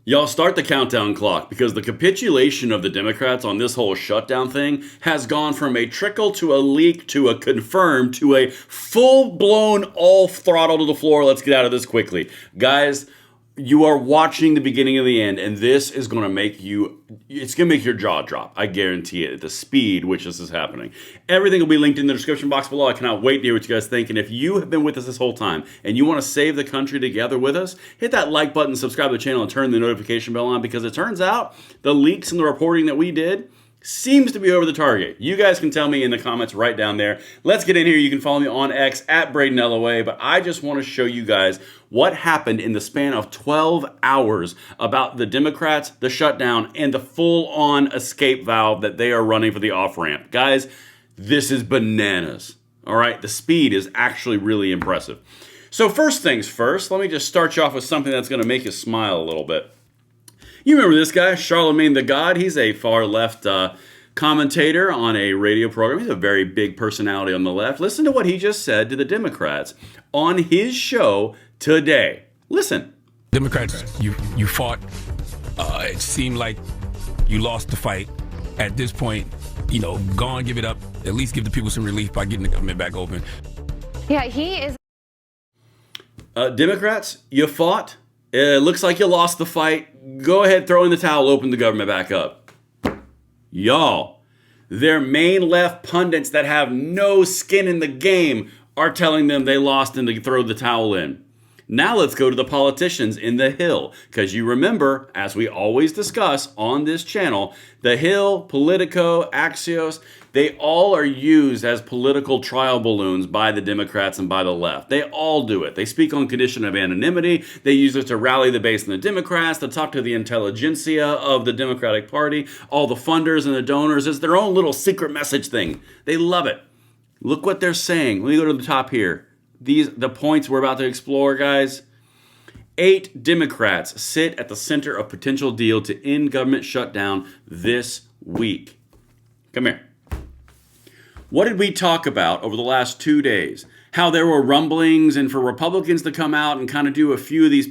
Y'all start the countdown clock because the capitulation of the Democrats on this whole shutdown thing has gone from a trickle to a leak to a confirmed to a full blown all throttle to the floor. Let's get out of this quickly. Guys, you are watching the beginning of the end, and this is going to make it's going to make your jaw drop. I guarantee it, at the speed which this is happening. Everything will be linked in the description box below. I cannot wait to hear what you guys think. And if you have been with us this whole time and you want to save the country together with us, hit that like button, subscribe to the channel, and turn the notification bell on, because it turns out the leaks and the reporting that we did seems to be over the target. You guys can tell me in the comments right down there. Let's get in here. You can follow me on X at Braden LOA, but I just want to show you guys what happened in the span of 12 hours about the Democrats, the shutdown, and the full-on escape valve that they are running for the off-ramp. Guys, this is bananas. All right, the speed is actually really impressive. So first things first, let me just start you off with something that's going to make you smile a little bit. You remember this guy, Charlemagne the God? He's a far-left commentator on a radio program. He's a very big personality on the left. Listen to what he just said to the Democrats on his show today. Listen. Democrats, you fought. It seemed like you lost the fight. At this point, go on, give it up. At least give the people some relief by getting the government back open. Yeah, he is. Democrats, you fought. It looks like you lost the fight. Go ahead, throw in the towel, open the government back up. Y'all, their main left pundits that have no skin in the game are telling them they lost and to throw the towel in. Now let's go to the politicians in the Hill, because you remember, as we always discuss on this channel, the Hill, Politico, Axios, they all are used as political trial balloons by the Democrats and by the left. They all do it. They speak on condition of anonymity. They use it to rally the base in the Democrats, to talk to the intelligentsia of the Democratic Party, all the funders and the donors. It's their own little secret message thing. They love it. Look what they're saying. Let me go to the top here. The points we're about to explore, guys. 8 Democrats sit at the center of potential deal to end government shutdown this week. Come here. What did we talk about over the last 2 days? How there were rumblings and for Republicans to come out and kind of do a few of these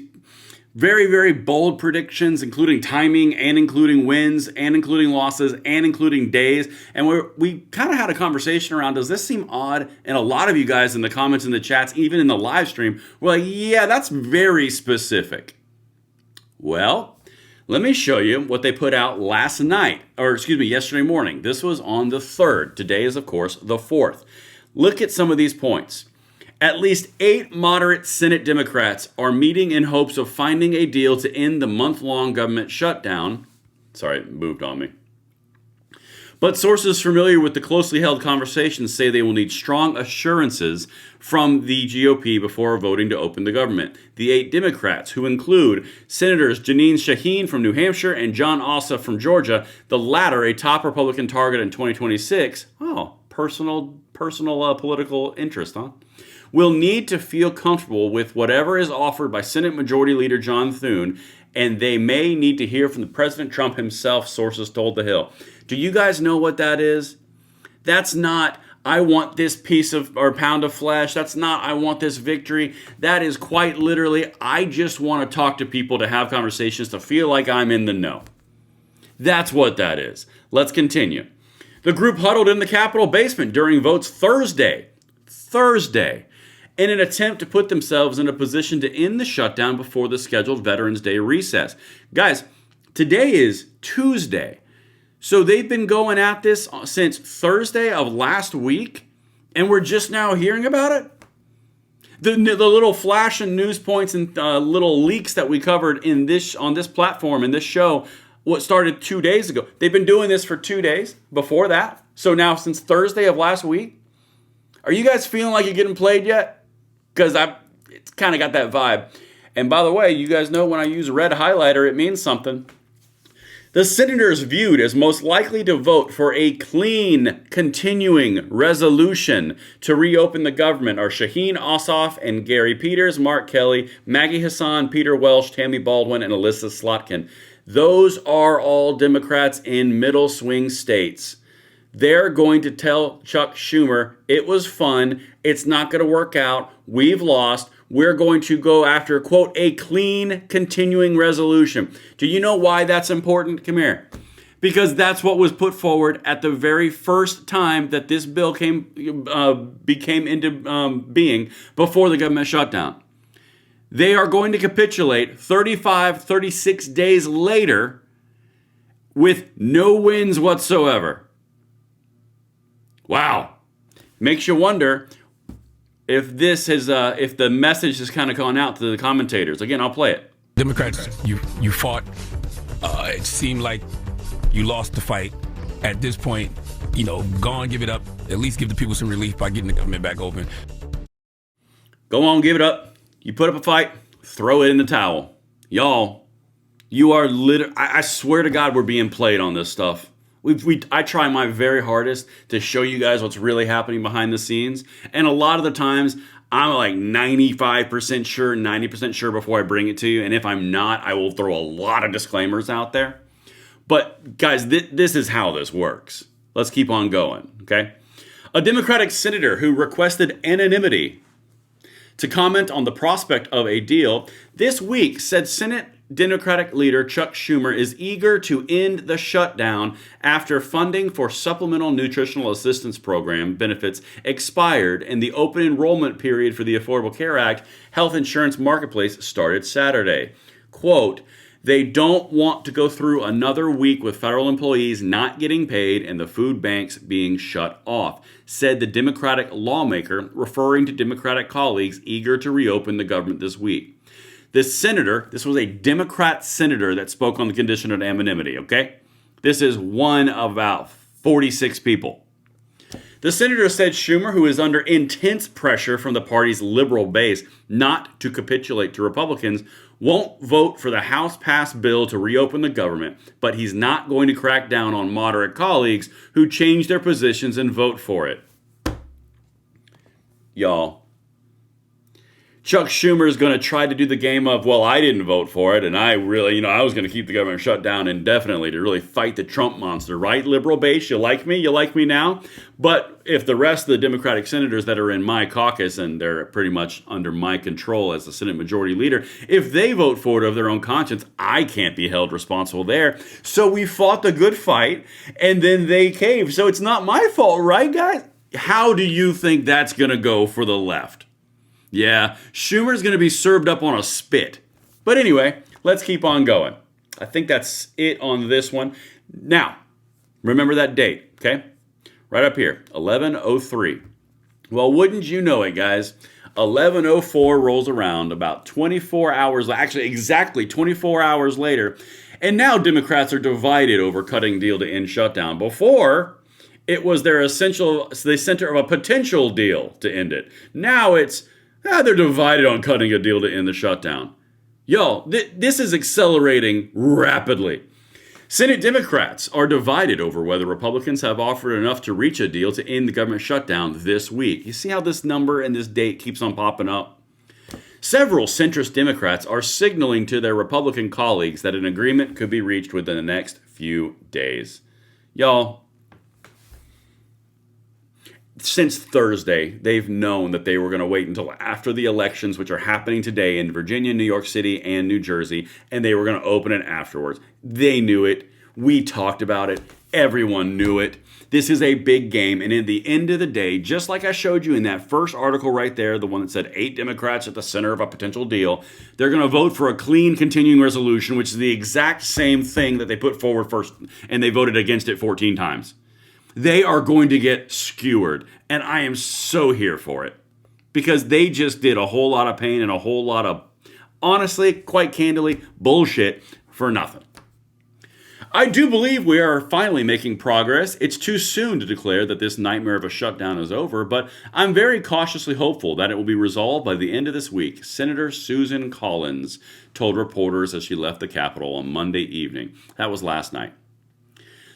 very, very bold predictions, including timing and including wins and including losses and including days. And we kind of had a conversation around, does this seem odd? And a lot of you guys in the comments, in the chats, even in the live stream, were like, yeah, that's very specific. Well, let me show you what they put out yesterday morning. This was on the 3rd. Today is, of course, the 4th. Look at some of these points. At least 8 moderate Senate Democrats are meeting in hopes of finding a deal to end the month-long government shutdown. Sorry, it moved on me. But sources familiar with the closely held conversations say they will need strong assurances from the GOP before voting to open the government. The 8 Democrats, who include Senators Jeanine Shaheen from New Hampshire and John Ossoff from Georgia, the latter a top Republican target in 2026. Oh, personal political interest, huh? Will need to feel comfortable with whatever is offered by Senate Majority Leader John Thune, and they may need to hear from the President Trump himself, sources told The Hill. Do you guys know what that is? That's not, I want this piece of, or pound of flesh. That's not, I want this victory. That is quite literally, I just want to talk to people, to have conversations, to feel like I'm in the know. That's what that is. Let's continue. The group huddled in the Capitol basement during votes Thursday, in an attempt to put themselves in a position to end the shutdown before the scheduled Veterans Day recess. Guys, today is Tuesday. So they've been going at this since Thursday of last week, and we're just now hearing about it? The little flash and news points and little leaks that we covered on this platform, in this show, what started 2 days ago. They've been doing this for 2 days before that. So now since Thursday of last week. Are you guys feeling like you're getting played yet? Because it's kind of got that vibe. And by the way, you guys know when I use a red highlighter, it means something. The senators viewed as most likely to vote for a clean, continuing resolution to reopen the government are Shaheen Ossoff and Gary Peters, Mark Kelly, Maggie Hassan, Peter Welsh, Tammy Baldwin, and Alyssa Slotkin. Those are all Democrats in middle swing states. They're going to tell Chuck Schumer, it was fun, it's not going to work out, we've lost, We're going to go after, quote, a clean continuing resolution. Do you know why that's important? Come here. Because that's what was put forward at the very first time that this bill became into being before the government shutdown. They are going to capitulate 36 days later with no wins whatsoever. Wow. Makes you wonder if this has, if the message has kind of gone out to the commentators. Again, I'll play it. Democrats, you fought. It seemed like you lost the fight. At this point, go on, give it up. At least give the people some relief by getting the government back open. Go on, give it up. You put up a fight, throw it in the towel. Y'all, you are I swear to God, we're being played on this stuff. I try my very hardest to show you guys what's really happening behind the scenes. And a lot of the times, I'm like 95% sure, 90% sure before I bring it to you. And if I'm not, I will throw a lot of disclaimers out there. But guys, this is how this works. Let's keep on going, okay? A Democratic senator who requested anonymity to comment on the prospect of a deal this week said Senate Democratic leader Chuck Schumer is eager to end the shutdown after funding for Supplemental Nutritional Assistance Program benefits expired and the open enrollment period for the Affordable Care Act health insurance marketplace started Saturday. Quote, they don't want to go through another week with federal employees not getting paid and the food banks being shut off, said the Democratic lawmaker, referring to Democratic colleagues eager to reopen the government this week. This was a Democrat senator that spoke on the condition of anonymity, okay? This is one of about 46 people. The senator said Schumer, who is under intense pressure from the party's liberal base not to capitulate to Republicans, won't vote for the House-passed bill to reopen the government, but he's not going to crack down on moderate colleagues who change their positions and vote for it. Y'all, Chuck Schumer is going to try to do the game of, well, I didn't vote for it, and I really, I was going to keep the government shut down indefinitely to really fight the Trump monster, right? Liberal base, you like me? You like me now? But if the rest of the Democratic senators that are in my caucus, and they're pretty much under my control as the Senate Majority Leader, if they vote for it of their own conscience, I can't be held responsible there. So we fought the good fight, and then they caved. So it's not my fault, right, guys? How do you think that's going to go for the left? Yeah, Schumer's going to be served up on a spit. But anyway, let's keep on going. I think that's it on this one. Now, remember that date, okay? Right up here, 11:03. Well, wouldn't you know it, guys? 11:04 rolls around about 24 hours, actually exactly 24 hours later, and now Democrats are divided over cutting deal to end shutdown. Before, it was the center of a potential deal to end it. Now it's they're divided on cutting a deal to end the shutdown. Y'all, this is accelerating rapidly. Senate Democrats are divided over whether Republicans have offered enough to reach a deal to end the government shutdown this week. You see how this number and this date keeps on popping up? Several centrist Democrats are signaling to their Republican colleagues that an agreement could be reached within the next few days. Y'all, since Thursday, they've known that they were going to wait until after the elections, which are happening today in Virginia, New York City, and New Jersey, and they were going to open it afterwards. They knew it. We talked about it. Everyone knew it. This is a big game, and at the end of the day, just like I showed you in that first article right there, the one that said 8 Democrats at the center of a potential deal, they're going to vote for a clean continuing resolution, which is the exact same thing that they put forward first, and they voted against it 14 times. They are going to get skewered, and I am so here for it because they just did a whole lot of pain and a whole lot of, honestly, quite candidly, bullshit for nothing. I do believe we are finally making progress. It's too soon to declare that this nightmare of a shutdown is over, but I'm very cautiously hopeful that it will be resolved by the end of this week, Senator Susan Collins told reporters as she left the Capitol on Monday evening. That was last night.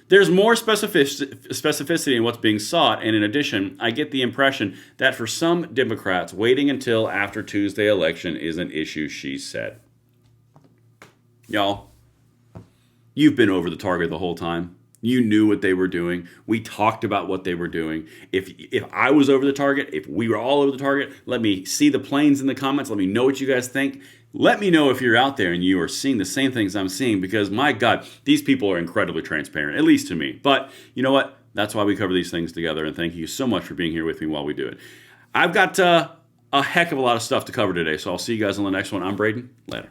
There's more specificity in what's being sought, and in addition, I get the impression that for some Democrats, waiting until after Tuesday election is an issue, she said. Y'all, you've been over the target the whole time. You knew what they were doing. We talked about what they were doing. If I was over the target, if we were all over the target, let me see the planes in the comments. Let me know what you guys think. Let me know if you're out there and you are seeing the same things I'm seeing, because my God, these people are incredibly transparent, at least to me. But you know what? That's why we cover these things together, and thank you so much for being here with me while we do it. I've got a heck of a lot of stuff to cover today, so I'll see you guys on the next one. I'm Braden. Later.